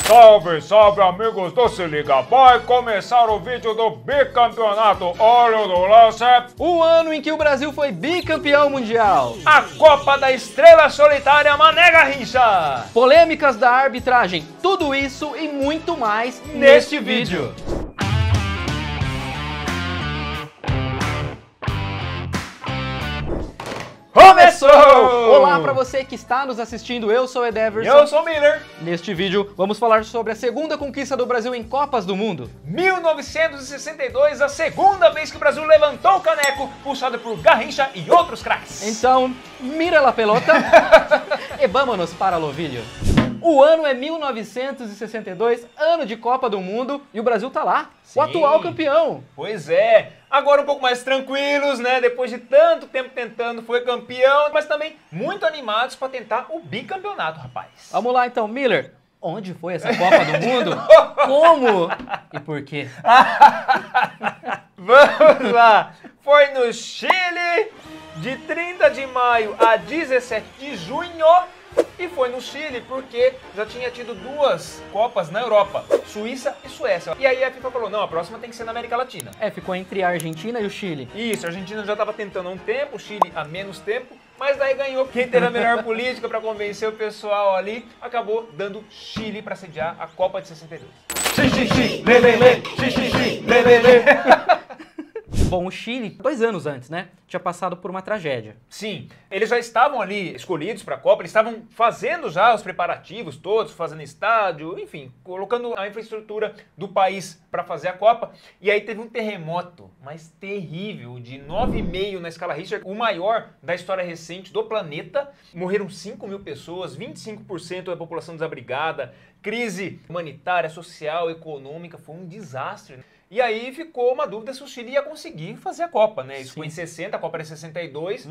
Salve, salve amigos do Se Liga, vai começar o vídeo do bicampeonato. Olha o lance. O ano em que o Brasil foi bicampeão mundial. A Copa da Estrela Solitária Mané Garrincha. Polêmicas da arbitragem, tudo isso e muito mais neste vídeo. Começou! Olá para você que está nos assistindo, eu sou Ed Everson. Eu sou o Miller. Neste vídeo vamos falar sobre a segunda conquista do Brasil em Copas do Mundo. 1962, a segunda vez que o Brasil levantou o caneco, puxado por Garrincha e outros craques. Então, mira la pelota e vámonos para o vídeo. O ano é 1962, ano de Copa do Mundo, e o Brasil tá lá, Sim. o atual campeão. Pois é, agora um pouco mais tranquilos, né? Depois de tanto tempo tentando, foi campeão, mas também muito animados para tentar o bicampeonato, rapaz. Vamos lá então, Miller. Onde foi essa Copa do Mundo? Como? E por quê? Vamos lá! Foi no Chile, de 30 de maio a 17 de junho. E foi no Chile porque já tinha tido duas Copas na Europa, Suíça e Suécia. E aí a FIFA falou, não, a próxima tem que ser na América Latina. Ficou entre a Argentina e o Chile. Isso, a Argentina já estava tentando há um tempo, o Chile há menos tempo, mas daí ganhou quem teve a melhor política para convencer o pessoal ali, acabou dando Chile para sediar a Copa de 62. Bom, o Chile, 2 anos antes, né, tinha passado por uma tragédia. Sim, eles já estavam ali escolhidos para a Copa, eles estavam fazendo já os preparativos todos, fazendo estádio, enfim, colocando a infraestrutura do país para fazer a Copa. E aí teve um terremoto, mas terrível, de 9,5 na escala Richter, o maior da história recente do planeta. Morreram 5.000 pessoas, 25% da população desabrigada, crise humanitária, social, econômica, foi um desastre. E aí ficou uma dúvida se o Chile ia conseguir fazer a Copa, né? Isso foi em 60, a Copa era em 62.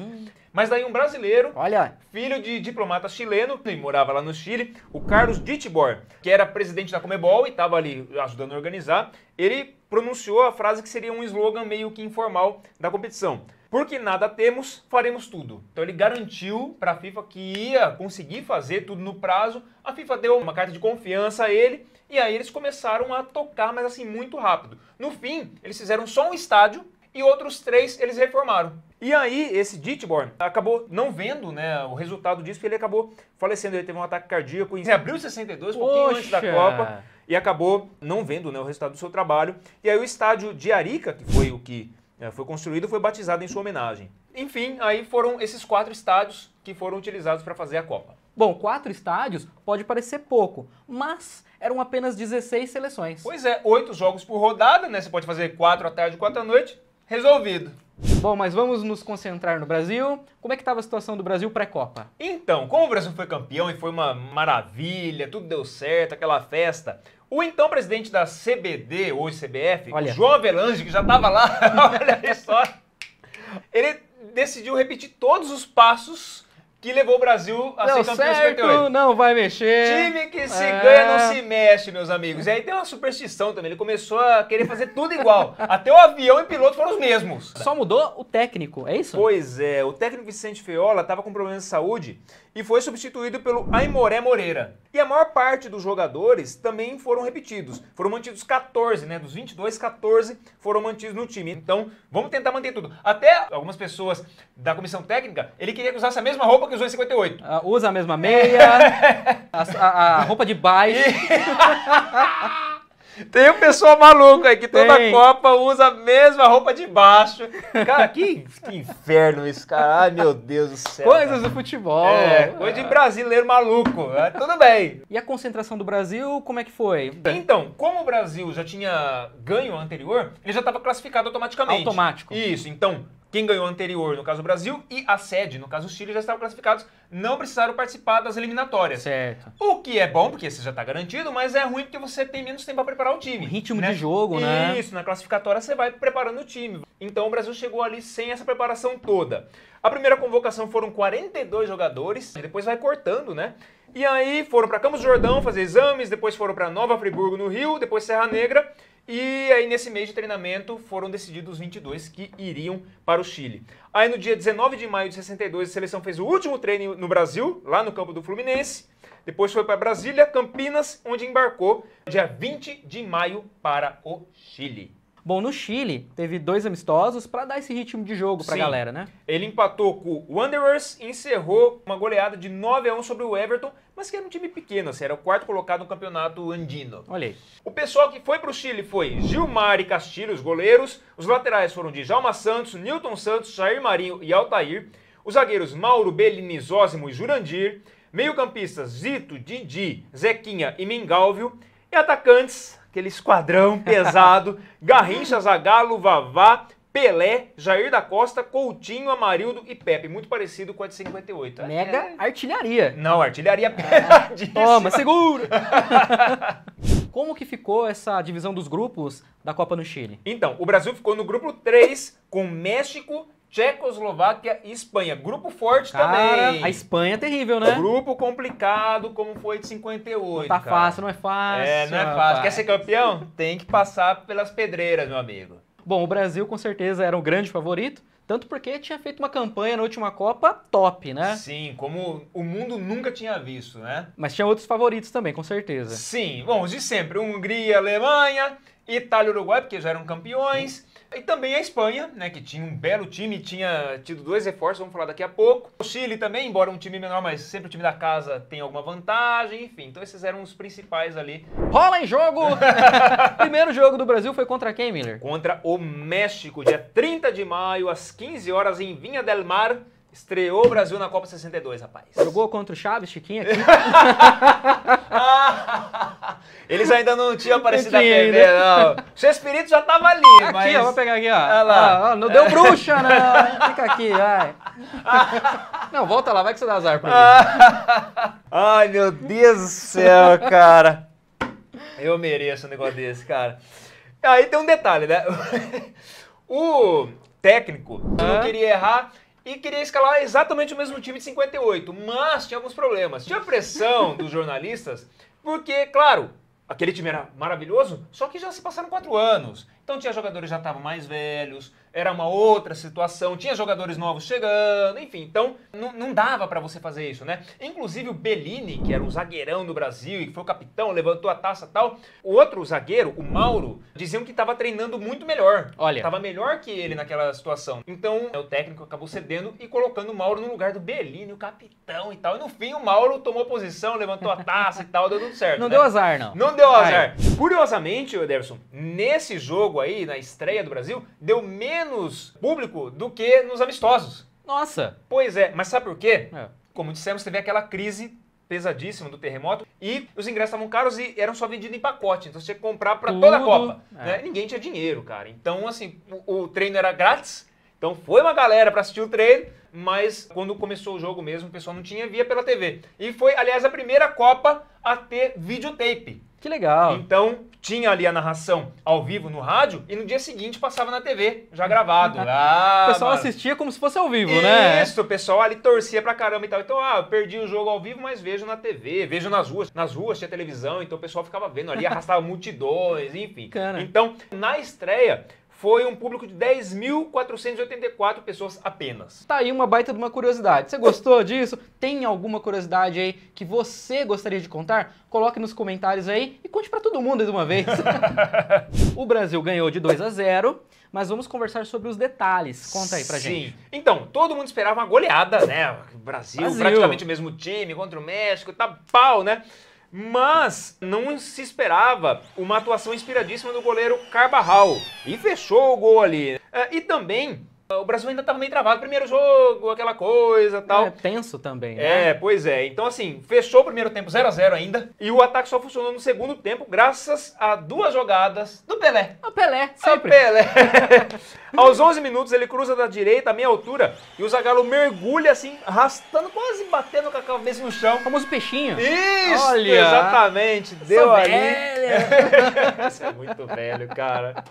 Mas daí um brasileiro, Olha, filho de diplomata chileno, que morava lá no Chile, o Carlos Ditibor, que era presidente da Conmebol e estava ali ajudando a organizar, ele pronunciou a frase que seria um slogan meio que informal da competição. Porque nada temos, faremos tudo. Então ele garantiu para a FIFA que ia conseguir fazer tudo no prazo. A FIFA deu uma carta de confiança a ele e aí eles começaram a tocar, mas assim, muito rápido. No fim, eles fizeram só um estádio e outros 3 eles reformaram. E aí esse Ditibor acabou não vendo, né, o resultado disso, porque ele acabou falecendo. Ele teve um ataque cardíaco em abril de 62, um pouquinho antes da Copa, e acabou não vendo, né, o resultado do seu trabalho. E aí o estádio de Arica, que foi o que foi construído, foi batizado em sua homenagem. Enfim, aí foram esses 4 estádios que foram utilizados para fazer a Copa. bom, 4 estádios pode parecer pouco, mas eram apenas 16 seleções. Pois é, 8 jogos por rodada, né? Você pode fazer 4 à tarde e 4 à noite. Resolvido. Bom, mas vamos nos concentrar no Brasil. Como é que estava a situação do Brasil pré-Copa? Então, como o Brasil foi campeão e foi uma maravilha, tudo deu certo, aquela festa, o então presidente da CBD, hoje CBF, Olha, o João Avelange, que já estava lá, olha só, ele decidiu repetir todos os passos que levou o Brasil a ser campeão em 58. Não vai mexer. Time que se ganha não se mexe, meus amigos. E aí tem uma superstição também, ele começou a querer fazer tudo igual. Até o avião e o piloto foram os mesmos. Só mudou o técnico, é isso? Pois é, o técnico Vicente Feola estava com problemas de saúde e foi substituído pelo Aimoré Moreira. E a maior parte dos jogadores também foram repetidos. Foram mantidos 14, né? Dos 22, 14 foram mantidos no time. Então, vamos tentar manter tudo. Até algumas pessoas da comissão técnica, ele queria que usasse a mesma roupa que usou em 58. Usa a mesma meia, a roupa de baixo. Tem um pessoal maluco aí que toda Copa usa a mesma roupa de baixo. Cara, que inferno isso, cara. Ai, meu Deus do céu. Coisas do futebol. Coisa de brasileiro maluco. Tudo bem. E a concentração do Brasil, como é que foi? Então, como o Brasil já tinha ganho anterior, ele já estava classificado automaticamente. Automático. Isso, então, quem ganhou anterior, no caso o Brasil, e a sede, no caso o Chile, já estavam classificados, não precisaram participar das eliminatórias. Certo. O que é bom, porque você já está garantido, mas é ruim porque você tem menos tempo para preparar o time. O ritmo de jogo, né? Isso, na classificatória você vai preparando o time. Então o Brasil chegou ali sem essa preparação toda. A primeira convocação foram 42 jogadores, depois vai cortando, né? E aí foram para Campos do Jordão fazer exames, depois foram para Nova Friburgo no Rio, depois Serra Negra. E aí nesse mês de treinamento foram decididos os 22 que iriam para o Chile. Aí no dia 19 de maio de 62 a seleção fez o último treino no Brasil, lá no campo do Fluminense. depois foi para Brasília, Campinas, onde embarcou dia 20 de maio para o Chile. Bom, no Chile, teve 2 amistosos para dar esse ritmo de jogo pra galera, né? Ele empatou com o Wanderers e encerrou uma goleada de 9-1 sobre o Everton, mas que era um time pequeno, assim, era o 4º colocado no campeonato andino. Olha aí. O pessoal que foi pro Chile foi Gilmar e Castilho, os goleiros. Os laterais foram de Djalma Santos, Nilton Santos, Jair Marinho e Altair. Os zagueiros Mauro, Bellini, Zósimo e Jurandir. Meio-campistas Zito, Didi, Zequinha e Mingálvio. E atacantes, aquele esquadrão pesado, Garrincha, Zagallo, Vavá, Pelé, Jair da Costa, Coutinho, Amarildo e Pepe. Muito parecido com a de 58. Mega artilharia. Não, artilharia pesadíssima. Toma, segura! Como que ficou essa divisão dos grupos da Copa no Chile? Então, o Brasil ficou no grupo 3 com México, Tchecoslováquia e Espanha. Grupo forte também. A Espanha é terrível, né? Grupo complicado, como foi de 58. Não tá fácil, não é fácil. Não é fácil. Quer ser campeão? Tem que passar pelas pedreiras, meu amigo. Bom, o Brasil com certeza era o grande favorito, tanto porque tinha feito uma campanha na última Copa top, né? Sim, como o mundo nunca tinha visto, né? Mas tinha outros favoritos também, com certeza. Sim, bom, os de sempre. Hungria, Alemanha, Itália e Uruguai, porque já eram campeões. E também a Espanha, né, que tinha um belo time, tinha tido 2 reforços, vamos falar daqui a pouco. O Chile também, embora um time menor, mas sempre o time da casa tem alguma vantagem, enfim. Então esses eram os principais ali. Rola em jogo! Primeiro jogo do Brasil foi contra quem, Miller? Contra o México, dia 30 de maio, às 15 horas, em Vinha del Mar. Estreou o Brasil na Copa 62, rapaz. Jogou contra o Chaves, Chiquinho aqui? Eles ainda não tinham aparecido na Não tinha TV, não. O seu espírito já tava ali, Aqui, mas... ó, vou pegar aqui, ó. Olha lá. Não deu bruxa, não. Fica aqui, vai. Não, volta lá, vai que você dá azar pra mim. Ai, meu Deus do céu, cara. Eu mereço um negócio desse, cara. Aí tem um detalhe, né? O técnico não queria errar e queria escalar exatamente o mesmo time de 58, mas tinha alguns problemas. Tinha pressão dos jornalistas, porque, claro, aquele time era maravilhoso, só que já se passaram 4 anos. Então tinha jogadores que já estavam mais velhos, era uma outra situação, tinha jogadores novos chegando, enfim. Então não dava pra você fazer isso, né? Inclusive o Bellini, que era um zagueirão do Brasil e que foi o capitão, levantou a taça e tal. O outro zagueiro, o Mauro, diziam que estava treinando muito melhor. Olha. Tava melhor que ele naquela situação. Então o técnico acabou cedendo e colocando o Mauro no lugar do Bellini, o capitão e tal. E no fim o Mauro tomou posição, levantou a taça e tal, deu tudo certo. Não né? deu azar, não. Não deu azar. Curiosamente, Ederson, nesse jogo aí, na estreia do Brasil, deu menos público do que nos amistosos. Nossa. Pois é, mas sabe por quê? É. Como dissemos, teve aquela crise pesadíssima do terremoto e os ingressos estavam caros e eram só vendidos em pacote, então você tinha que comprar para toda a Copa. Né? Ninguém tinha dinheiro, cara. Então, assim, o treino era grátis, então foi uma galera para assistir o treino, mas quando começou o jogo mesmo, o pessoal não tinha, via pela TV. E foi, aliás, a primeira Copa a ter videotape. Que legal. Então, tinha ali a narração ao vivo no rádio e no dia seguinte passava na TV, já gravado. O pessoal assistia como se fosse ao vivo, né? Isso, o pessoal ali torcia pra caramba e tal. Então, eu perdi o jogo ao vivo, mas vejo na TV, vejo nas ruas. Nas ruas tinha televisão, então o pessoal ficava vendo ali, arrastava multidões, enfim. Bacana. Então, na estreia, foi um público de 10.484 pessoas apenas. Tá aí uma baita de uma curiosidade. Você gostou disso? Tem alguma curiosidade aí que você gostaria de contar? Coloque nos comentários aí e conte pra todo mundo de uma vez. O Brasil ganhou de 2-0, mas vamos conversar sobre os detalhes. Conta aí pra gente. Sim. Então, todo mundo esperava uma goleada, né? Brasil, praticamente o mesmo time contra o México, tá pau, né? Mas não se esperava uma atuação inspiradíssima do goleiro Carvajal. E fechou o gol ali. E também, o Brasil ainda estava meio travado. Primeiro jogo, aquela coisa e tal. É tenso também, né? Pois é. Então, assim, fechou o primeiro tempo 0-0 ainda. E o ataque só funcionou no segundo tempo, graças a 2 jogadas do Pelé. O Pelé, sempre. O Pelé. Aos 11 minutos, ele cruza da direita, a meia altura, e o Zagallo mergulha assim, arrastando, quase batendo com a cabeça no chão. O famoso peixinho. Isso, olha, exatamente. Deu ali. Velha. Você é muito velho, cara.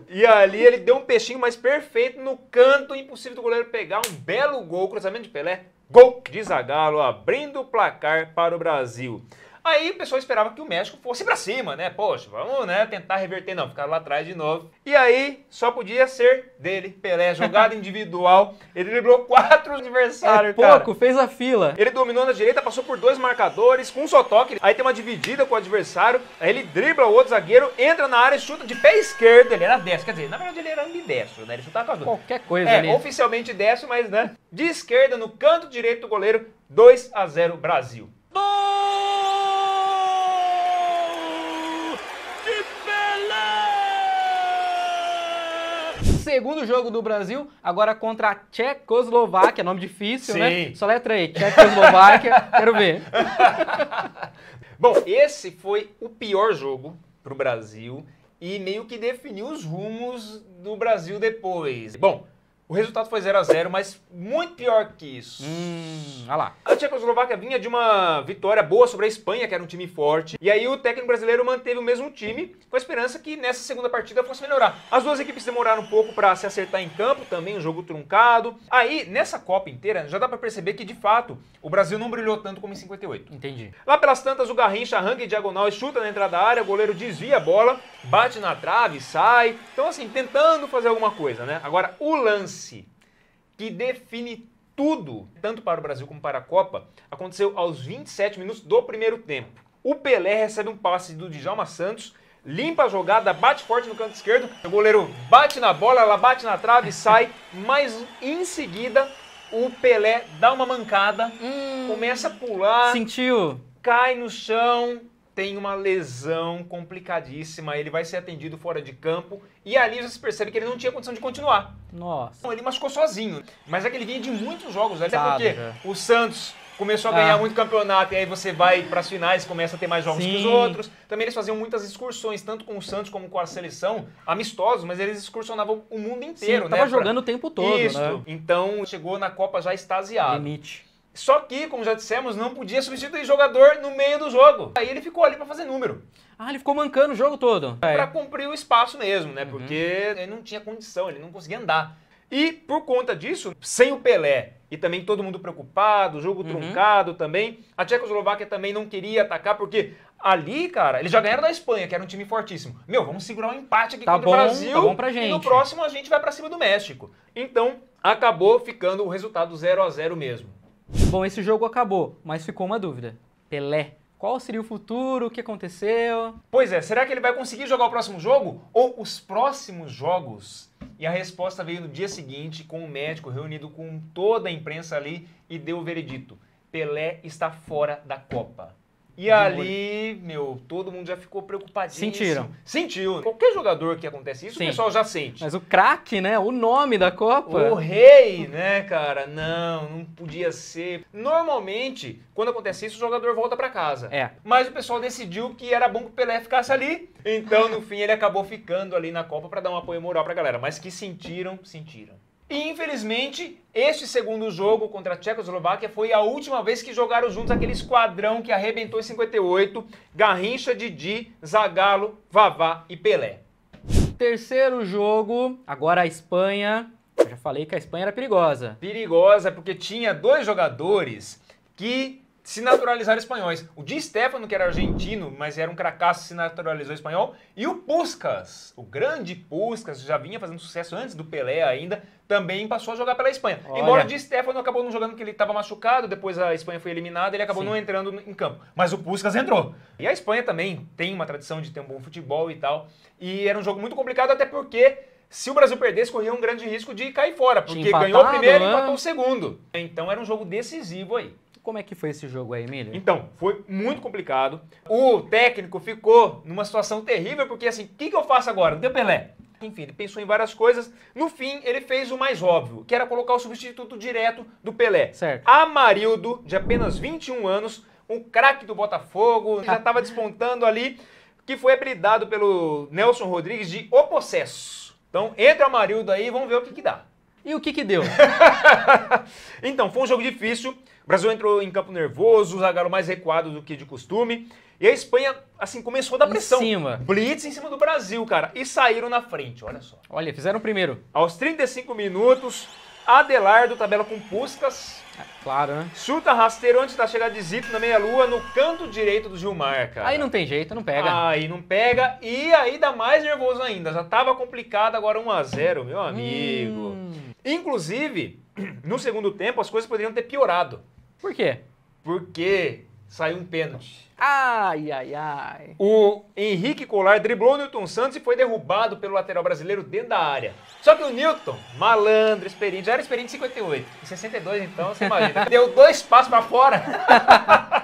E ali ele deu um peixinho mais perfeito no canto, impossível do goleiro pegar. Um belo gol, cruzamento de Pelé. Gol de Zagallo, abrindo o placar para o Brasil. Aí o pessoal esperava que o México fosse pra cima, né? Poxa, vamos, né, tentar reverter. Não, ficaram lá atrás de novo. E aí, só podia ser dele, Pelé, jogada individual. Ele driblou 4 adversários, pouco, fez a fila. Ele dominou na direita, passou por 2 marcadores, com um só toque. Aí tem uma dividida com o adversário. Aí ele dribla o outro zagueiro, entra na área, chuta de pé esquerdo. Ele era destro, quer dizer, na verdade ele era ambidestro, né? Ele chutava com as duas. Qualquer coisa ali. Oficialmente destro, mas, né? De esquerda, no canto direito do goleiro, 2-0 Brasil. Segundo jogo do Brasil, agora contra a Tchecoslováquia, nome difícil, Sim. né? Só letra aí, Tchecoslováquia, quero ver. Bom, esse foi o pior jogo pro Brasil e meio que definiu os rumos do Brasil depois. Bom, o resultado foi 0-0, mas muito pior que isso. Olha lá. A Tchecoslováquia vinha de uma vitória boa sobre a Espanha, que era um time forte. E aí o técnico brasileiro manteve o mesmo time, com a esperança que nessa segunda partida fosse melhorar. As duas equipes demoraram um pouco para se acertar em campo, também um jogo truncado. Aí, nessa Copa inteira, já dá para perceber que, de fato, o Brasil não brilhou tanto como em 58. Entendi. Lá pelas tantas, o Garrincha arranca em diagonal e chuta na entrada da área, o goleiro desvia a bola, bate na trave, sai. Então, assim, tentando fazer alguma coisa, né? Agora, o lance que define tudo, tanto para o Brasil como para a Copa, aconteceu aos 27 minutos do primeiro tempo. O Pelé recebe um passe do Djalma Santos, limpa a jogada, bate forte no canto esquerdo, o goleiro bate na bola, ela bate na trave e sai, mas em seguida o Pelé dá uma mancada, começa a pular, Sentiu? cai no chão, tem uma lesão complicadíssima, ele vai ser atendido fora de campo e ali já se percebe que ele não tinha condição de continuar. Nossa. Então, ele machucou sozinho, mas é que ele vinha de muitos jogos, até Sabe, porque cara. o Santos começou a ganhar muito campeonato e aí você vai para as finais, começa a ter mais jogos que os Sim. outros. Também eles faziam muitas excursões, tanto com o Santos como com a seleção, amistosos, mas eles excursionavam o mundo inteiro, Sim, né? tava jogando o tempo todo, Isso. né? Então chegou na Copa já extasiado. Limite. Só que, como já dissemos, não podia substituir jogador no meio do jogo. Aí ele ficou ali para fazer número, Ah, ele ficou mancando o jogo todo. para cumprir o espaço mesmo, né? Porque ele não tinha condição, ele não conseguia andar. E por conta disso, sem o Pelé e também todo mundo preocupado, jogo truncado também, a Tchecoslováquia também não queria atacar, porque ali, cara, eles já ganharam da Espanha, que era um time fortíssimo. Meu, vamos segurar um empate aqui contra o Brasil, tá bom pra e gente. no próximo a gente vai para cima do México. Então, acabou ficando o resultado 0-0 mesmo. Bom, esse jogo acabou, mas ficou uma dúvida. Pelé, qual seria o futuro? O que aconteceu? Pois é, será que ele vai conseguir jogar o próximo jogo? Ou os próximos jogos? E a resposta veio no dia seguinte, com o médico reunido com toda a imprensa ali e deu o veredito. Pelé está fora da Copa. E ali, meu, todo mundo já ficou preocupadíssimo. Sentiram? Sentiu. Qualquer jogador que acontece isso, Sim. o pessoal já sente. Mas o craque, né? O nome da Copa. O rei, né, cara? Não podia ser. Normalmente, quando acontece isso, o jogador volta pra casa. É. Mas o pessoal decidiu que era bom que o Pelé ficasse ali. Então, no fim, ele acabou ficando ali na Copa pra dar um apoio moral pra galera. Mas que sentiram. E, infelizmente, este segundo jogo contra a Tchecoslováquia foi a última vez que jogaram juntos aquele esquadrão que arrebentou em 58. Garrincha, Didi, Zagallo, Vavá e Pelé. Terceiro jogo, agora a Espanha. Eu já falei que a Espanha era perigosa. Perigosa porque tinha 2 jogadores que se naturalizaram espanhóis. O Di Stéfano, que era argentino, mas era um cracaço, se naturalizou espanhol. E o Puskás, o grande Puskás, já vinha fazendo sucesso antes do Pelé ainda, também passou a jogar pela Espanha. Olha. Embora o Di Stéfano acabou não jogando porque ele estava machucado, depois a Espanha foi eliminada, ele acabou não entrando em campo. Mas o Puskás entrou. E a Espanha também tem uma tradição de ter um bom futebol e tal. E era um jogo muito complicado, até porque se o Brasil perdesse, corria um grande risco de cair fora, porque ganhou o primeiro e empatou o segundo. Então era um jogo decisivo aí. Como é que foi esse jogo aí, Emílio? Então, foi muito complicado. O técnico ficou numa situação terrível, porque assim, o que eu faço agora? Não tem Pelé. Enfim, ele pensou em várias coisas. No fim, ele fez o mais óbvio, que era colocar o substituto direto do Pelé. Certo. Amarildo, de apenas 21 anos, um craque do Botafogo, já estava despontando ali, que foi apelidado pelo Nelson Rodrigues de O Possesso. Então, entra o Amarildo aí e vamos ver o que dá. E o que deu? Então, foi um jogo difícil. O Brasil entrou em campo nervoso, o Zagallo mais recuado do que de costume. E a Espanha, assim, começou a dar pressão. Em cima. Blitz em cima do Brasil, cara. E saíram na frente, olha só. Olha, fizeram o primeiro. Aos 35 minutos, Adelardo tabela com Puskás. Claro, né? Chuta rasteiro antes da chegada de Zito na meia-lua no canto direito do Gilmar, cara. Aí não tem jeito, não pega. Aí não pega e aí dá mais nervoso ainda. Já tava complicado, agora 1-0, meu amigo. Inclusive, no segundo tempo as coisas poderiam ter piorado. Por quê? Porque saiu um pênalti. Ai, ai, ai. O Henrique Colar driblou o Nilton Santos e foi derrubado pelo lateral brasileiro dentro da área. Só que o Nilton, malandro, experiente, já era experiente em 58. Em 62, então, você imagina. Deu 2 passos pra fora.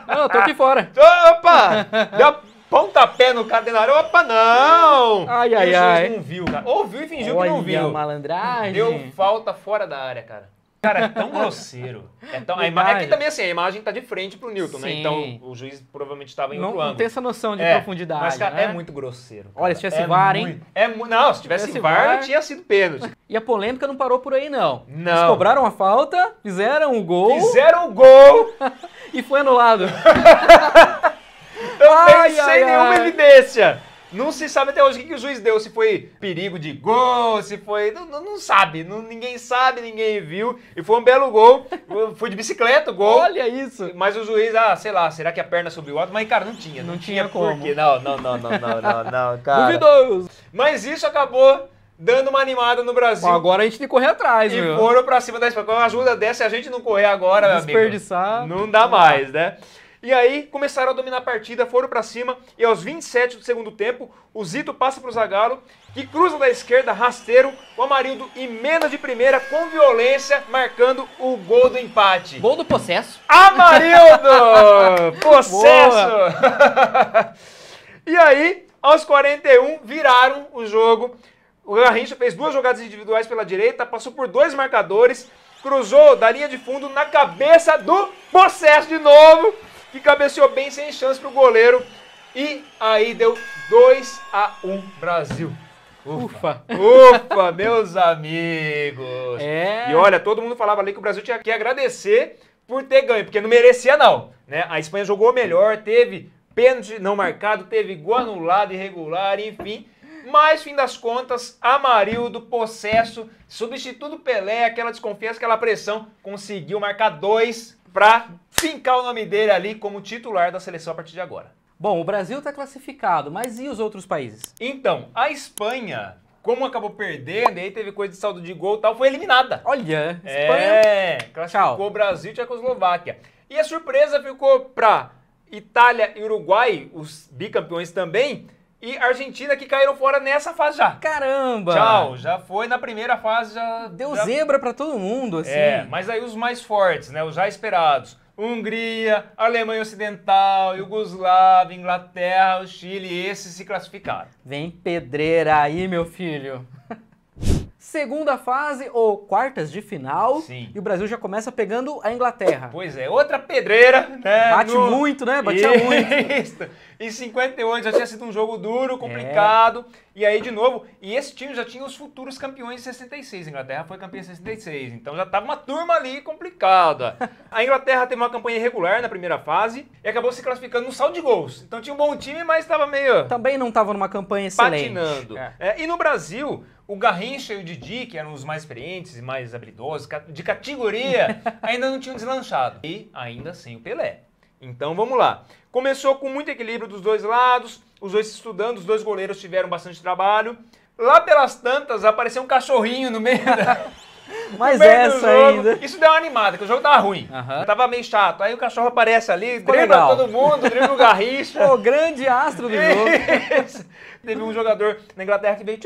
Não, eu tô aqui fora. Opa! Deu pontapé no cara dentro da área. Opa, não! Ai, E ai, o juiz ai. não viu, cara. Ouviu e fingiu que não Olha viu. a malandragem. Deu falta fora da área, cara. Cara, é tão grosseiro. É que também assim, a imagem tá de frente pro Nilton, né? Sim. Então o juiz provavelmente estava em outro Não ângulo. tem essa noção de profundidade, Mas, cara, né? é muito grosseiro. Cara. Olha, se tivesse VAR, hein? Não, se tivesse VAR, tinha sido pênalti. E a polêmica não parou por aí, não. Não. Eles cobraram a falta, fizeram o gol Fizeram o gol! e foi anulado. Também sem nenhuma evidência. Não se sabe até hoje o que o juiz deu, se foi perigo de gol, se foi... Não sabe, ninguém sabe, ninguém viu. E foi um belo gol, foi de bicicleta o gol. Olha isso. Mas o juiz, sei lá, será que a perna subiu alto? Mas, cara, não tinha. Não tinha como. Por quê? Não, cara. Duvidoso. Mas isso acabou dando uma animada no Brasil. Bom, agora a gente tem que correr atrás, E meu. foram pra cima da Espanha. Com a ajuda dessa, se a gente não correr agora, meu amigo, Desperdiçar. não dá mais, né? E aí, começaram a dominar a partida, foram pra cima, e aos 27 do segundo tempo, o Zito passa pro Zagallo, que cruza da esquerda, rasteiro, o Amarildo emenda de primeira, com violência, marcando o gol do empate. Gol do possesso. Amarildo! Possesso! E aí, aos 41, viraram o jogo. O Garrincha fez 2 jogadas individuais pela direita, passou por 2 marcadores, cruzou da linha de fundo na cabeça do Possesso de novo, que cabeceou bem sem chance pro goleiro. E aí deu 2-1 Brasil. Ufa. Ufa, meus amigos. É. E olha, todo mundo falava ali que o Brasil tinha que agradecer por ter ganho, porque não merecia não, né? A Espanha jogou melhor, teve pênalti não marcado, teve gol anulado, irregular, enfim. Mas, fim das contas, Amarildo, Possesso, substituto do Pelé, aquela desconfiança, aquela pressão, conseguiu marcar 2 para fincar o nome dele ali como titular da seleção a partir de agora. Bom, o Brasil está classificado, mas e os outros países? Então, a Espanha, como acabou perdendo, e aí teve coisa de saldo de gol e tal, foi eliminada. Olha, Espanha. Classificou Tchau. o Brasil e Tchecoslováquia. E a surpresa ficou para Itália e Uruguai, os bicampeões também, e Argentina, que caíram fora nessa fase já. Caramba! Tchau, já foi na primeira fase, Deu zebra pra todo mundo, assim. Mas aí os mais fortes, né, os já esperados. Hungria, Alemanha Ocidental, Iugoslávia, Inglaterra, o Chile, esses se classificaram. Vem pedreira aí, meu filho. Segunda fase, ou quartas de final, Sim. E o Brasil já começa pegando a Inglaterra. Pois é, outra pedreira, né? Bate muito, né? Batia muito. Isso. Em 58 já tinha sido um jogo duro, complicado. E aí, de novo, e esse time já tinha os futuros campeões de 66. A Inglaterra foi campeã em 66, então já tava uma turma ali complicada. A Inglaterra teve uma campanha irregular na primeira fase e acabou se classificando no saldo de gols. Então tinha um bom time, mas estava meio... Também não estava numa campanha excelente. patinando. E no Brasil, o Garrincha e o Didi, que eram os mais experientes e mais habilidosos, de categoria, ainda não tinham deslanchado. E ainda sem o Pelé. Então vamos lá. Começou com muito equilíbrio dos dois lados, os dois se estudando, os dois goleiros tiveram bastante trabalho. Lá pelas tantas apareceu um cachorrinho no meio da... Mas essa ainda. Isso deu uma animada, que o jogo tava ruim. Tava meio chato. Aí o cachorro aparece ali, dribla todo mundo, dribla o Garrincha. O grande astro do jogo. Teve um jogador na Inglaterra que veio,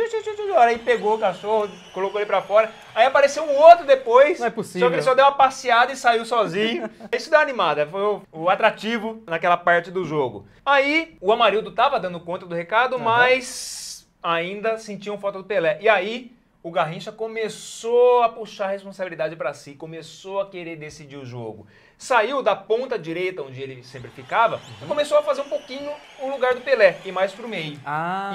aí pegou o cachorro, colocou ele pra fora. Aí apareceu um outro depois. Não é possível. Só que ele só deu uma passeada e saiu sozinho. Isso deu uma animada, foi o atrativo naquela parte do jogo. Aí o Amarildo tava dando conta do recado, mas ainda sentiam falta do Pelé. E aí o Garrincha começou a puxar a responsabilidade para si, começou a querer decidir o jogo. Saiu da ponta direita, onde ele sempre ficava, e começou a fazer um pouquinho o lugar do Pelé, e mais pro meio,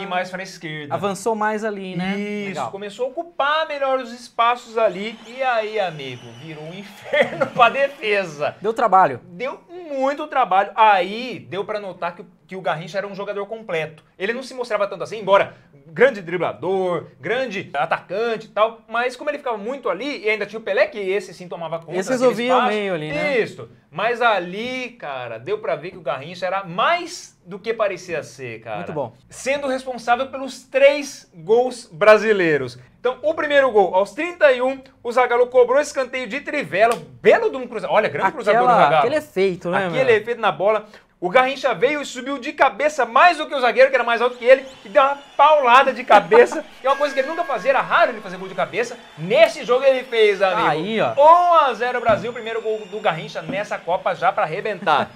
e mais para a esquerda. Avançou mais ali, né? Isso, Legal. começou a ocupar melhor os espaços ali, e aí, amigo, virou um inferno para defesa. Deu trabalho. Deu muito trabalho. Aí deu para notar que o que o Garrincha era um jogador completo. Ele não se mostrava tanto assim, embora grande driblador, grande atacante e tal, mas como ele ficava muito ali, e ainda tinha o Pelé, que esse sim tomava conta. Esse resolvia o meio ali, né? Isso. Mas ali, cara, deu pra ver que o Garrincha era mais do que parecia ser, cara. Muito bom. Sendo responsável pelos 3 gols brasileiros. Então, o primeiro gol, aos 31, o Zagallo cobrou escanteio de trivela, belo de um cruzador. Olha, grande cruzador do Zagallo. Aquele efeito, né, Aquele efeito na bola. O Garrincha veio e subiu de cabeça mais do que o zagueiro, que era mais alto que ele, e deu uma paulada de cabeça, que é uma coisa que ele nunca fazia, era raro ele fazer gol de cabeça. Nesse jogo ele fez, amigo. Aí, ó. 1-0 Brasil, primeiro gol do Garrincha nessa Copa já pra arrebentar.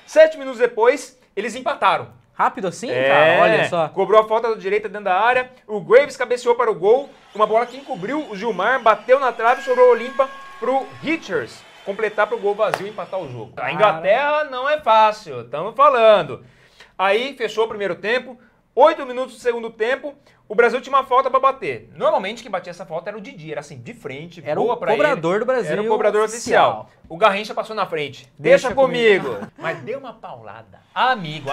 7 minutos depois, eles empataram. Rápido assim, cara? Olha só. Cobrou a falta da direita dentro da área, o Graves cabeceou para o gol, uma bola que encobriu o Gilmar, bateu na trave e sobrou limpa pro Richards completar pro gol vazio e empatar o jogo. A Inglaterra não é fácil, estamos falando. Aí fechou o primeiro tempo, 8 minutos do segundo tempo, o Brasil tinha uma falta para bater. Normalmente quem batia essa falta era o Didi, era assim, de frente, era boa para ele. Era o cobrador do Brasil. Era o cobrador oficial. O Garrincha passou na frente. Deixa comigo. Mas deu uma paulada. Amigo,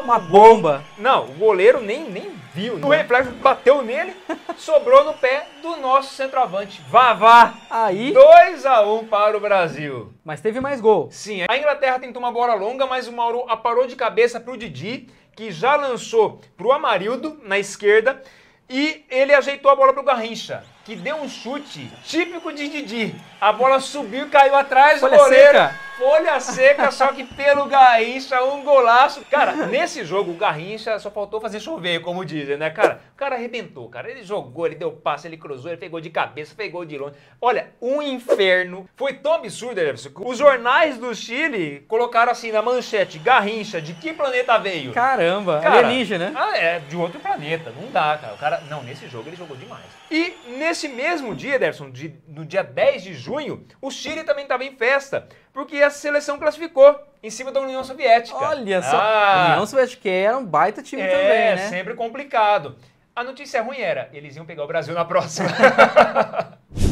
uma bomba. Não, o goleiro nem viu. O reflexo bateu nele, sobrou no pé do nosso centroavante. Vavá. Aí. 2-1 para o Brasil. Mas teve mais gol. Sim, a Inglaterra tentou uma bola longa, mas o Mauro aparou de cabeça pro Didi, que já lançou pro Amarildo na esquerda, e ele ajeitou a bola pro Garrincha, que deu um chute típico de Didi. A bola subiu e caiu atrás do goleiro. Seca. Folha seca, só que pelo Garrincha, um golaço. Cara, nesse jogo o Garrincha só faltou fazer chover, como dizem, né, cara? O cara arrebentou, cara. Ele jogou, ele deu passe, ele cruzou, ele pegou de cabeça, pegou de longe. Olha, um inferno. Foi tão absurdo, Everson, que os jornais do Chile colocaram assim na manchete, Garrincha, de que planeta veio? Caramba, Cara, alienígena, né? É, de outro planeta. Não dá, cara. O cara, não, nesse jogo ele jogou demais. E nesse mesmo dia, Everson, no dia 10 de junho, o Chile também estava em festa, porque a seleção classificou em cima da União Soviética. Olha só, a União Soviética era um baita time também, né? É, sempre complicado. A notícia ruim era, eles iam pegar o Brasil na próxima.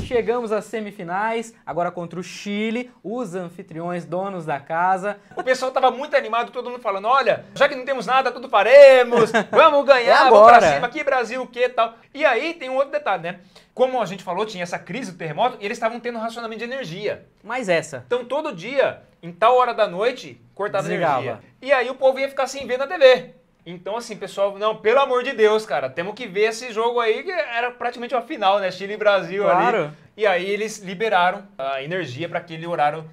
Chegamos às semifinais, agora contra o Chile, os anfitriões, donos da casa. O pessoal tava muito animado, todo mundo falando, olha, já que não temos nada, tudo faremos, vamos ganhar, vamos pra cima, aqui Brasil, o que tal. E aí tem um outro detalhe, né? Como a gente falou, tinha essa crise do terremoto e eles estavam tendo racionamento de energia. Mais essa. Então todo dia, em tal hora da noite, cortava Desligava. energia. E aí o povo ia ficar sem ver na TV. Então, assim, pessoal, não, pelo amor de Deus, cara, temos que ver esse jogo aí, que era praticamente uma final, né? Chile e Brasil ali. E aí eles liberaram a energia para aquele horário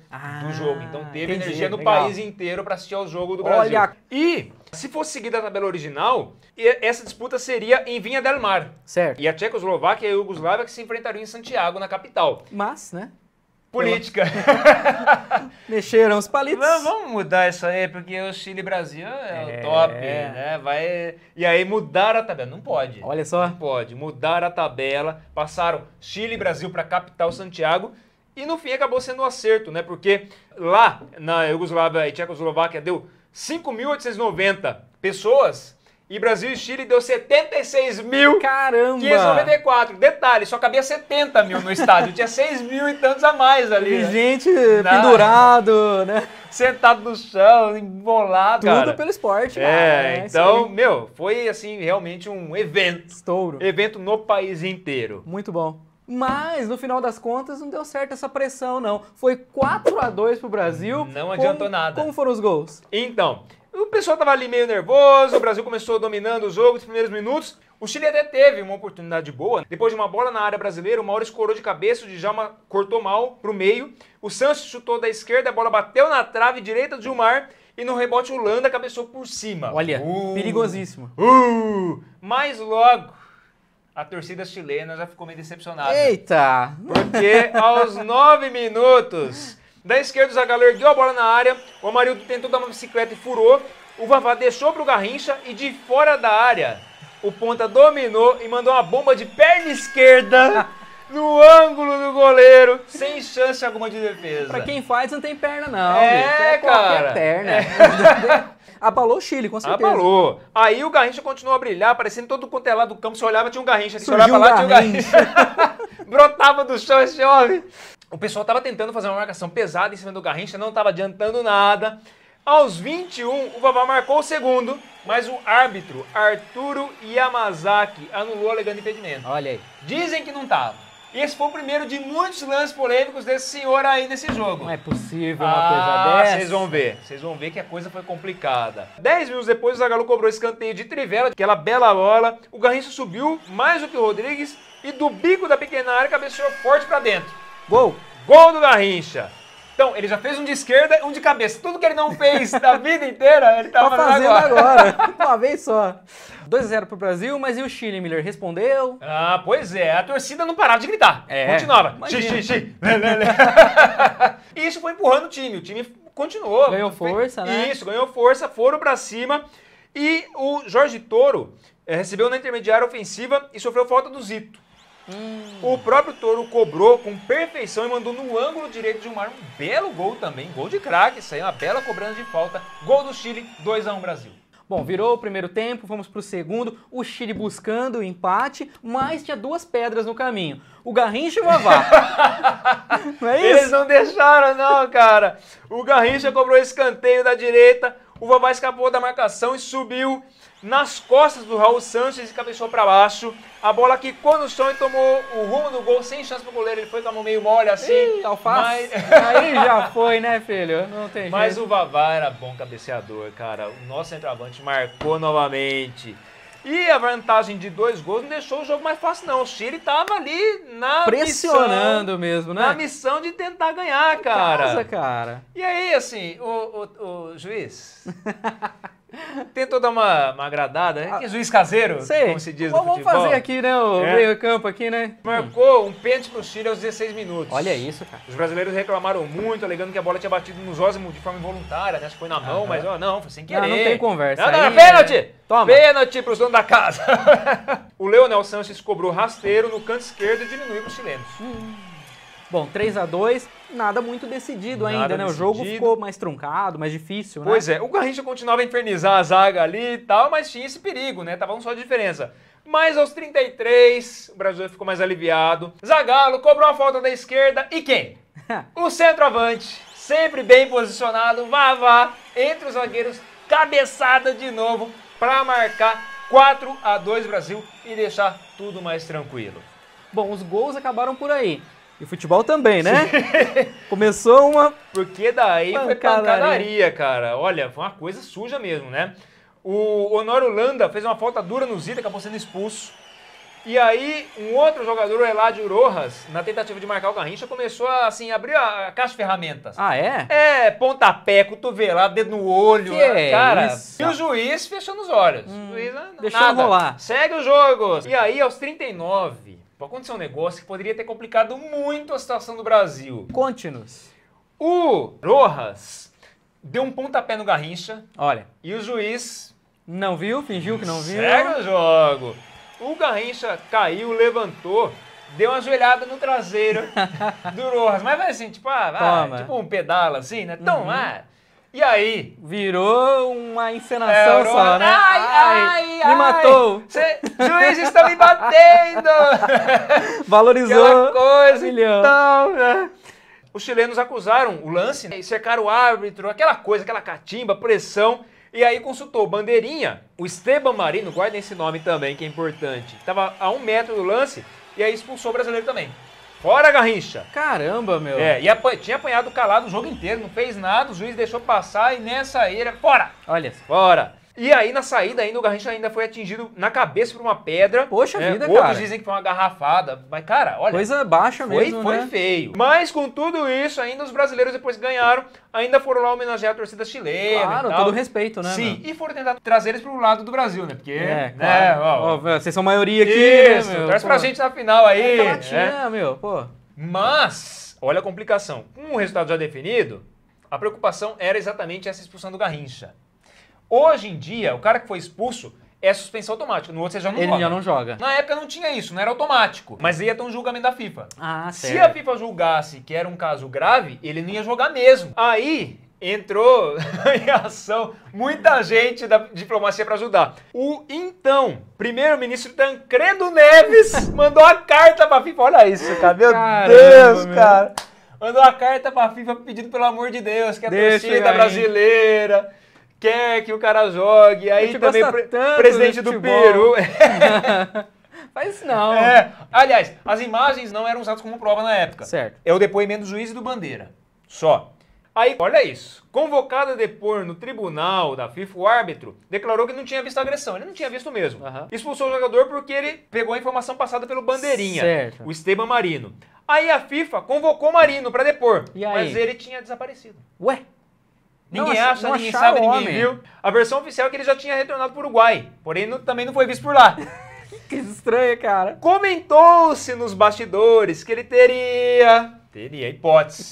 do jogo. Então teve energia no país inteiro para assistir ao jogo do Brasil. E se fosse seguida a tabela original, essa disputa seria em Vinha del Mar. Certo. E a Tchecoslováquia e a Iugoslávia que se enfrentariam em Santiago, na capital. Mas, né? Política. Mexeram os palitos. Vamos mudar isso aí, porque o Chile e Brasil é o top, né? E aí mudaram a tabela. Não pode. Olha só. Não pode. Mudaram a tabela, passaram Chile e Brasil para a capital Santiago e no fim acabou sendo um acerto, né? Porque lá na Iugoslávia e Tchecoslováquia deu 5.890 pessoas. E Brasil e Chile deu 76.594. Detalhe, só cabia 70 mil no estádio. Tinha 6 mil e tantos a mais ali. E gente pendurado, né? Sentado no chão, embolado. Tudo cara. pelo esporte, cara. Então, foi assim, realmente um evento. Estouro. Evento no país inteiro. Muito bom. Mas, no final das contas, não deu certo essa pressão, não. Foi 4-2 pro Brasil. Não adiantou nada. Como foram os gols? Então, o pessoal tava ali meio nervoso, o Brasil começou dominando o jogo nos primeiros minutos. O Chile até teve uma oportunidade boa. Depois de uma bola na área brasileira, o Mauro escorou de cabeça, o Djalma cortou mal pro meio. O Sanches chutou da esquerda, a bola bateu na trave direita do Gilmar. E no rebote o Holanda cabeçou por cima. Olha, perigosíssimo. Mas logo, a torcida chilena já ficou meio decepcionada. Eita! Porque aos 9 minutos... Da esquerda, o Zagallo ergueu a bola na área, o Amarildo tentou dar uma bicicleta e furou, o Vavá deixou para o Garrincha e de fora da área, o ponta dominou e mandou uma bomba de perna esquerda no ângulo do goleiro, sem chance alguma de defesa. Pra quem faz, não tem perna não. É, cara. Perna. Abalou o Chile, com certeza. Abalou. Aí o Garrincha continuou a brilhar, parecendo todo quanto é lado do campo, você olhava, tinha um Garrincha. Você olhava pra lá, tinha um Garrincha. Brotava do chão esse homem. O pessoal estava tentando fazer uma marcação pesada em cima do Garrincha, não estava adiantando nada. Aos 21, o Vavá marcou o segundo, mas o árbitro Arturo Yamazaki anulou alegando impedimento. Olha aí. Dizem que não tava. Esse foi o primeiro de muitos lances polêmicos desse senhor aí nesse jogo. Não é possível uma coisa dessa. Vocês vão ver. Vocês vão ver que a coisa foi complicada. 10 minutos depois, o Zagallo cobrou escanteio de trivela, aquela bela bola. O Garrincha subiu mais do que o Rodrigues e do bico da pequena área cabeceou forte pra dentro. Gol! Gol do Garrincha. Então, ele já fez um de esquerda e um de cabeça. Tudo que ele não fez da vida inteira, ele tá fazendo agora. Uma vez só. 2-0 pro Brasil, mas e o Chile, Miller? Respondeu? Ah, pois é. A torcida não parava de gritar. Continuava. E isso foi empurrando o time. O time continuou. Ganhou força, né? Isso, ganhou força, foram pra cima. E o Jorge Toro recebeu na intermediária ofensiva e sofreu falta do Zito. O próprio Toro cobrou com perfeição e mandou no ângulo direito de um belo gol também, gol de craque, isso aí, uma bela cobrança de falta, gol do Chile, 2-1 Brasil. Bom, virou o primeiro tempo, vamos pro segundo, o Chile buscando o empate, mas tinha duas pedras no caminho, o Garrincha e o Vavá. Não é isso? Eles não deixaram não, cara. O Garrincha cobrou escanteio da direita, o Vavá escapou da marcação e subiu nas costas do Raul Sanches e cabeceou para baixo. A bola quicou no chão e tomou o rumo do gol sem chance pro goleiro. Ele foi com a mão meio mole assim. Ih, alface. Aí já foi, né, filho? Não tem jeito. Mas o Vavá era bom cabeceador, cara. O nosso centroavante marcou novamente. E a vantagem de 2 gols não deixou o jogo mais fácil, não. O Chile tava ali na pressionando mesmo, né? Na missão de tentar ganhar, cara. Casa, cara. E aí, assim, o juiz... Tentou dar uma agradada, né? Que juiz caseiro, sei. Como se diz no futebol. Vamos fazer aqui, né, o meio campo aqui, né? Marcou um pênalti pro Chile aos 16 minutos. Olha isso, cara. Os brasileiros reclamaram muito, alegando que a bola tinha batido nos Osmo de forma involuntária, né? Acho que foi na mão, mas não, foi sem querer. Não tem conversa. Não, aí, pênalti! Toma. Pênalti pros donos da casa. O Leonel Sanches cobrou rasteiro no canto esquerdo e diminuiu pros chilenos. Bom, 3-2, nada muito decidido ainda, né? O jogo ficou mais truncado, mais difícil, né? Pois é, o Garrincha continuava a infernizar a zaga ali e tal, mas tinha esse perigo, né? Tava um só de diferença. Mas aos 33, o Brasil ficou mais aliviado. Zagallo cobrou uma falta da esquerda e quem? O centroavante, sempre bem posicionado, Vavá, entre os zagueiros, cabeçada de novo para marcar 4-2 Brasil e deixar tudo mais tranquilo. Bom, os gols acabaram por aí. E o futebol também, né? Começou uma... Porque daí foi pancadaria, cara. Olha, foi uma coisa suja mesmo, né? O Honório Holanda fez uma falta dura no Zita, acabou sendo expulso. E aí, um outro jogador, o Eladio Rojas, na tentativa de marcar o Garrincha, começou a, assim, abrir a caixa de ferramentas. Ah, é? É, pontapé, cotovelado, dedo no olho. Que cara, isso? E o juiz fechando os olhos. O juiz, deixou rolar. Segue o jogo. E aí, aos 39... aconteceu um negócio que poderia ter complicado muito a situação do Brasil. Conte-nos. O Rojas deu um pontapé no Garrincha. Olha. E o juiz... não viu? Fingiu que não viu? Segue o jogo. O Garrincha caiu, levantou, deu uma joelhada no traseiro do Rojas. Mas vai assim, tipo, tipo um pedala assim, né? E aí? Virou uma encenação só, né? Me matou. Juiz está me batendo. Valorizou. Aquela coisa, então, né? Os chilenos acusaram o lance, né? E cercaram o árbitro, aquela coisa, aquela catimba, pressão. E aí consultou o bandeirinha, o Esteban Marino, guardem esse nome também, que é importante. Estava a 1 metro do lance e aí expulsou o brasileiro também. Fora, Garrincha! Caramba, meu! E tinha apanhado calado o jogo inteiro, não fez nada, o juiz deixou passar e nessa aí ele... Fora! Olha. Fora! E aí, na saída ainda, o Garrincha ainda foi atingido na cabeça por uma pedra. Poxa vida, outros cara. dizem que foi uma garrafada. Mas, cara, olha... coisa baixa mesmo, foi né? feio. Mas, com tudo isso, ainda os brasileiros depois ganharam, ainda foram lá homenagear a torcida chilena. Claro, e tal. todo respeito, né? Sim, e foram tentar trazer eles pro lado do Brasil, né? Porque, claro. Vocês são maioria aqui, isso, né, meu? Traz pra gente na final aí. Latinha, meu, pô. Mas, olha a complicação. Com o resultado já definido, a preocupação era exatamente essa expulsão do Garrincha. Hoje em dia, o cara que foi expulso é suspensão automática. No outro você já não joga. Ele já não joga. Na época não tinha isso, não era automático. Mas ia ter um julgamento da FIFA. Ah, certo. Se a FIFA julgasse que era um caso grave, ele não ia jogar mesmo. Aí entrou em ação muita gente da diplomacia para ajudar. O então primeiro-ministro Tancredo Neves mandou a carta pra FIFA. Olha isso, cara. Meu Deus, cara. mandou uma carta pra FIFA pedindo, pelo amor de Deus, que a Deixa torcida aí. brasileira quer que o cara jogue. Aí gente também gosta tanto presidente do do futebol. Peru. Faz isso não. Aliás, as imagens não eram usadas como prova na época. Certo. É o depoimento do juiz e do Bandeira. Só. Aí, olha isso. Convocado a depor no tribunal da FIFA, o árbitro declarou que não tinha visto a agressão. Ele não tinha visto mesmo. Aham. Expulsou o jogador porque ele pegou a informação passada pelo Bandeirinha, Certo. o Esteban Marino. Aí a FIFA convocou o Marino para depor, E aí? mas ele tinha desaparecido. Ué? Ninguém Não acha, ninguém acharam sabe, o ninguém homem. viu. A versão oficial é que ele já tinha retornado para o Uruguai, porém também não foi visto por lá. Que estranho, cara. Comentou-se nos bastidores que ele teria hipótese,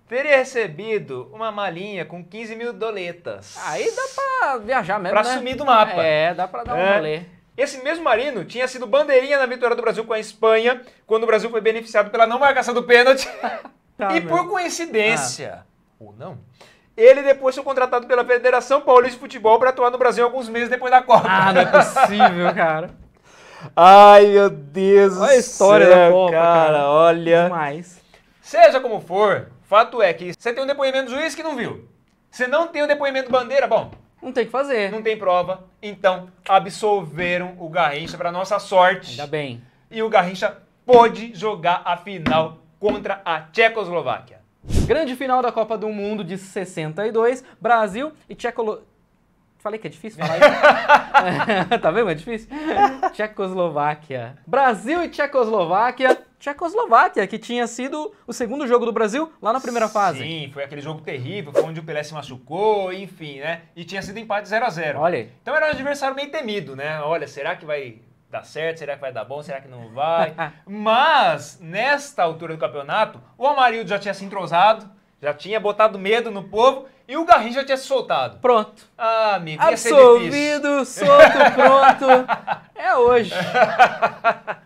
teria recebido uma malinha com 15 mil doletas. Aí dá pra viajar mesmo, Pra né? sumir do mapa. É, dá pra dar um rolê. Esse mesmo Marino tinha sido bandeirinha na vitória do Brasil com a Espanha, quando o Brasil foi beneficiado pela não marcação do pênalti. Tá, E meu. por coincidência, ou não, ele depois foi contratado pela Federação Paulista de Futebol para atuar no Brasil alguns meses depois da Copa. Ah, não é possível, cara. Ai, meu Deus Olha a história da Copa, cara, olha. Demais. Seja como for, fato é que você tem um depoimento do juiz que não viu. Você não tem o depoimento do Bandeira, bom, Não tem o que fazer. não tem prova, então absolveram o Garrincha para nossa sorte. Ainda bem. E o Garrincha pôde jogar a final contra a Tchecoslováquia. Grande final da Copa do Mundo de 62, Brasil e Tchecoslováquia. Falei que é difícil falar isso? Tá vendo? É difícil. Tchecoslováquia. Brasil e Tchecoslováquia. Tchecoslováquia, que tinha sido o segundo jogo do Brasil lá na primeira fase. Sim, foi aquele jogo terrível, foi onde o Pelé se machucou, enfim, né? E tinha sido empate 0-0. Olha aí. Então era um adversário meio temido, né? Olha, será que vai dar certo? Será que vai dar bom? Será que não vai? Mas, nesta altura do campeonato, o Amarildo já tinha se entrosado, já tinha botado medo no povo e o Garrincha já tinha se soltado. Pronto. Ah, amigo, ia ser difícil. Absolvido, solto, pronto. É hoje.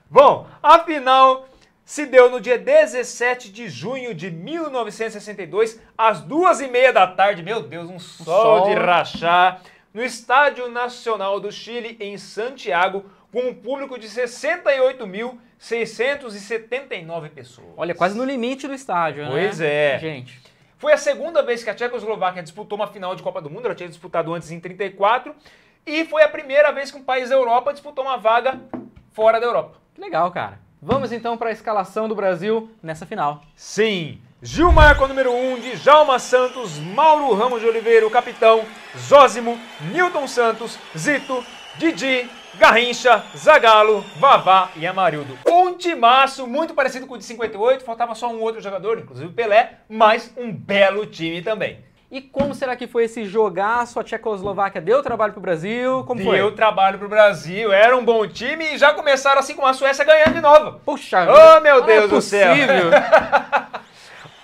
Bom, a final se deu no dia 17 de junho de 1962, às 2h30 da tarde. Meu Deus, um sol de rachar. No Estádio Nacional do Chile, em Santiago, com um público de 68.679 pessoas. Olha, quase no limite do estádio, né? Pois é. Gente. Foi a segunda vez que a Tchecoslováquia disputou uma final de Copa do Mundo, ela tinha disputado antes em 34, e foi a primeira vez que um país da Europa disputou uma vaga fora da Europa. Que legal, cara. Vamos então para a escalação do Brasil nessa final. Sim, Gilmar com o número 1, Djalma Santos, Mauro Ramos de Oliveira, o capitão, Zósimo, Nilton Santos, Zito, Didi, Garrincha, Zagallo, Vavá e Amarildo. Um timaço muito parecido com o de 58, faltava só um outro jogador, inclusive o Pelé, mas um belo time também. E como será que foi esse jogaço? A Tchecoslováquia deu trabalho pro Brasil? Como foi? Deu trabalho pro Brasil, era um bom time e já começaram assim com a Suécia ganhando de novo. Puxa Oh, meu não Deus é do céu. possível.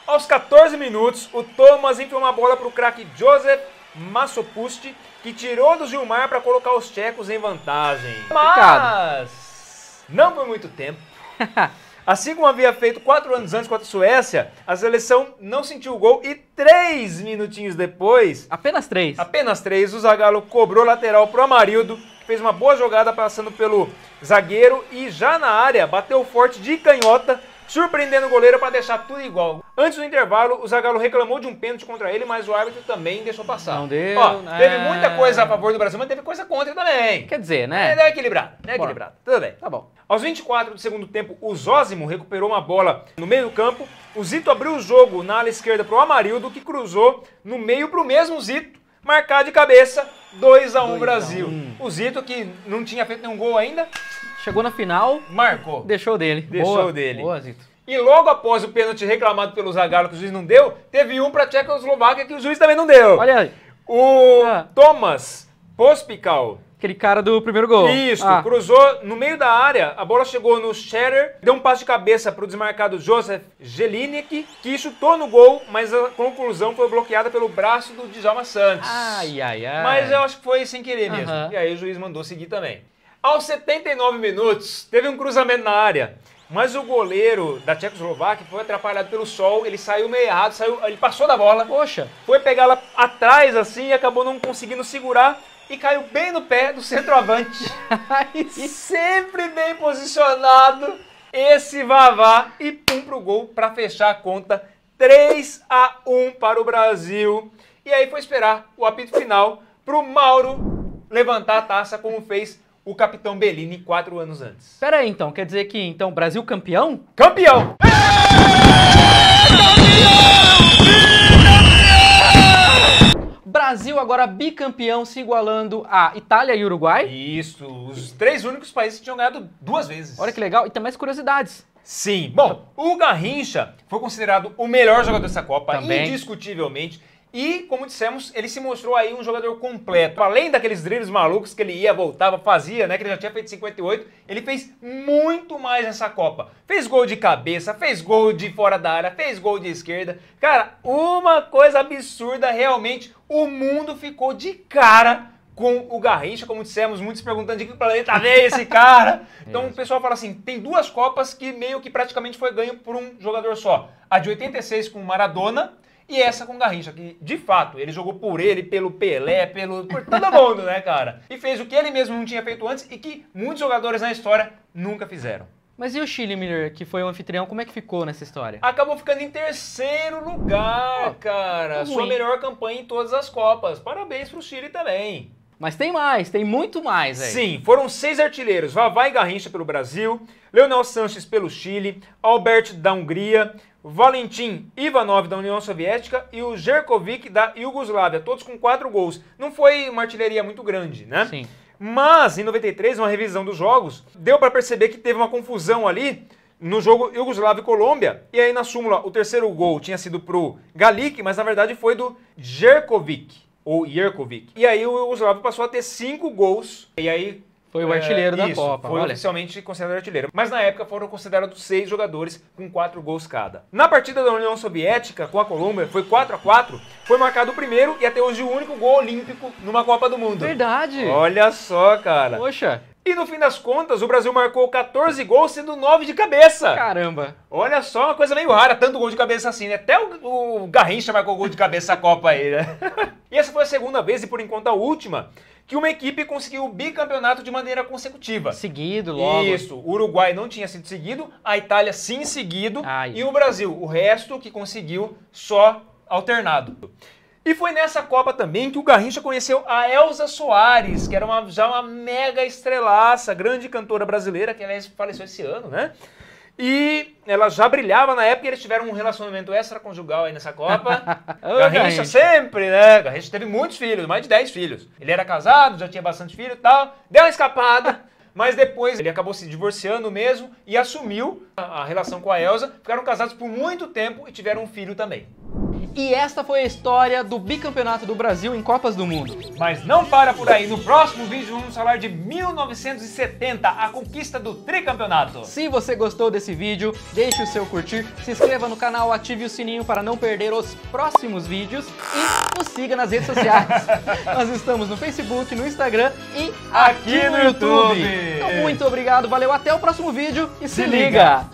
Aos 14 minutos, o Thomas enfiou uma bola para o craque Josef Masopust, que tirou do Gilmar para colocar os tchecos em vantagem. Mas não por muito tempo. Assim como havia feito 4 anos antes contra a Suécia, a seleção não sentiu o gol e 3 minutinhos depois, Apenas 3. apenas 3, o Zagallo cobrou lateral pro Amarildo, que fez uma boa jogada passando pelo zagueiro e já na área bateu forte de canhota, surpreendendo o goleiro para deixar tudo igual. Antes do intervalo, o Zagallo reclamou de um pênalti contra ele, mas o árbitro também deixou passar. Não deu, Ó, né? teve muita coisa a favor do Brasil, mas teve coisa contra também. Quer dizer, né? É equilibrado, é equilibrado. Tudo bem. Tá bom. Aos 24 do segundo tempo, o Zósimo recuperou uma bola no meio do campo. O Zito abriu o jogo na ala esquerda para o Amarildo, que cruzou no meio para o mesmo Zito marcar de cabeça. 2-1 Brasil. O Zito, que não tinha feito nenhum gol ainda, Chegou na final, marcou. deixou dele. Deixou Boa. dele. Boa, Zito. E logo após o pênalti reclamado pelo Zagallo, que o juiz não deu, teve um para a Tchecoslováquia que o juiz também não deu. Olha aí, O Ah. Thomas Pospical. aquele cara do primeiro gol. Isso, Ah, cruzou no meio da área, a bola chegou no Scherer, deu um passe de cabeça para o desmarcado Josef Jelinek, que chutou no gol, mas a conclusão foi bloqueada pelo braço do Djalma Santos. ai, ai, ai. Mas eu acho que foi sem querer mesmo. Aham. E aí o juiz mandou seguir também. Aos 79 minutos, teve um cruzamento na área, mas o goleiro da Tchecoslováquia foi atrapalhado pelo sol, ele saiu meio errado, ele passou da bola, Poxa. foi pegá-la atrás assim e acabou não conseguindo segurar e caiu bem no pé do centroavante. Sempre bem posicionado esse Vavá e pum pro gol para fechar a conta 3-1 para o Brasil. E aí foi esperar o apito final para o Mauro levantar a taça, como fez o capitão Bellini 4 anos antes. Pera aí, então, quer dizer que então Brasil campeão? Campeão! Brasil agora bicampeão, se igualando a Itália e Uruguai. Isso, os 3 únicos países que tinham ganhado 2 vezes. Olha que legal, e tem mais curiosidades. Sim, bom, o Garrincha foi considerado o melhor jogador dessa Copa, Também. indiscutivelmente. E, como dissemos, ele se mostrou aí um jogador completo. Além daqueles dribles malucos que ele ia, voltava, fazia, né? Que ele já tinha feito 58, ele fez muito mais nessa Copa. Fez gol de cabeça, fez gol de fora da área, fez gol de esquerda. Cara, uma coisa absurda, realmente, o mundo ficou de cara com o Garrincha, como dissemos, muitos perguntando de que planeta veio esse cara. Então o pessoal fala assim, tem 2 Copas que meio que praticamente foi ganho por um jogador só. A de 86 com o Maradona, e essa com o Garrincha, que de fato ele jogou por ele, pelo Pelé, por todo mundo, né, cara? E fez o que ele mesmo não tinha feito antes e que muitos jogadores na história nunca fizeram. Mas e o Chile, Miller, que foi o anfitrião, como é que ficou nessa história? Acabou ficando em 3º lugar, cara. Sua melhor campanha em todas as Copas. Parabéns pro Chile também. Mas tem mais, tem muito mais aí. Sim, foram 6 artilheiros. Vavá e Garrincha pelo Brasil, Leonel Sanches pelo Chile, Albert da Hungria, Valentim Ivanov da União Soviética e o Jerkovic da Iugoslávia, todos com 4 gols. Não foi uma artilharia muito grande, né? Sim. Mas, em 93, uma revisão dos jogos, deu para perceber que teve uma confusão ali no jogo Iugoslávia e Colômbia. E aí, na súmula, o 3º gol tinha sido pro Galic, mas na verdade foi do Jerkovic, ou Jerkovic. E aí, o Iugoslávia passou a ter 5 gols. E aí... Foi o artilheiro da isso, Copa, foi olha. oficialmente considerado artilheiro. Mas na época foram considerados 6 jogadores com 4 gols cada. Na partida da União Soviética com a Colômbia, foi 4-4, foi marcado o primeiro e até hoje o único gol olímpico numa Copa do Mundo. Verdade. Olha só, cara. Poxa. E no fim das contas, o Brasil marcou 14 gols, sendo 9 de cabeça. Caramba. Olha só, uma coisa meio rara, tanto gol de cabeça assim, né? Até o Garrincha marcou gol de cabeça na Copa aí, né? E essa foi a 2ª vez, e por enquanto a última, que uma equipe conseguiu o bicampeonato de maneira consecutiva. Seguido, logo. Isso, o Uruguai não tinha sido seguido, a Itália sim seguido, Ai. e o Brasil, o resto que conseguiu só alternado. E foi nessa Copa também que o Garrincha conheceu a Elza Soares, que era já uma mega estrelaça, grande cantora brasileira, que aliás faleceu esse ano, né? E ela já brilhava na época e eles tiveram um relacionamento extraconjugal aí nessa Copa. Garrincha sempre, né? Garrincha teve muitos filhos, mais de 10 filhos. Ele era casado, já tinha bastante filho e tal, deu uma escapada. Mas depois ele acabou se divorciando mesmo e assumiu a relação com a Elza. Ficaram casados por muito tempo e tiveram um filho também. E esta foi a história do bicampeonato do Brasil em Copas do Mundo. Mas não para por aí. No próximo vídeo vamos falar de 1970, a conquista do tricampeonato. Se você gostou desse vídeo, deixe o seu curtir, se inscreva no canal, ative o sininho para não perder os próximos vídeos e nos siga nas redes sociais. Nós estamos no Facebook, no Instagram e aqui no YouTube. Então, muito obrigado, valeu, até o próximo vídeo e se liga!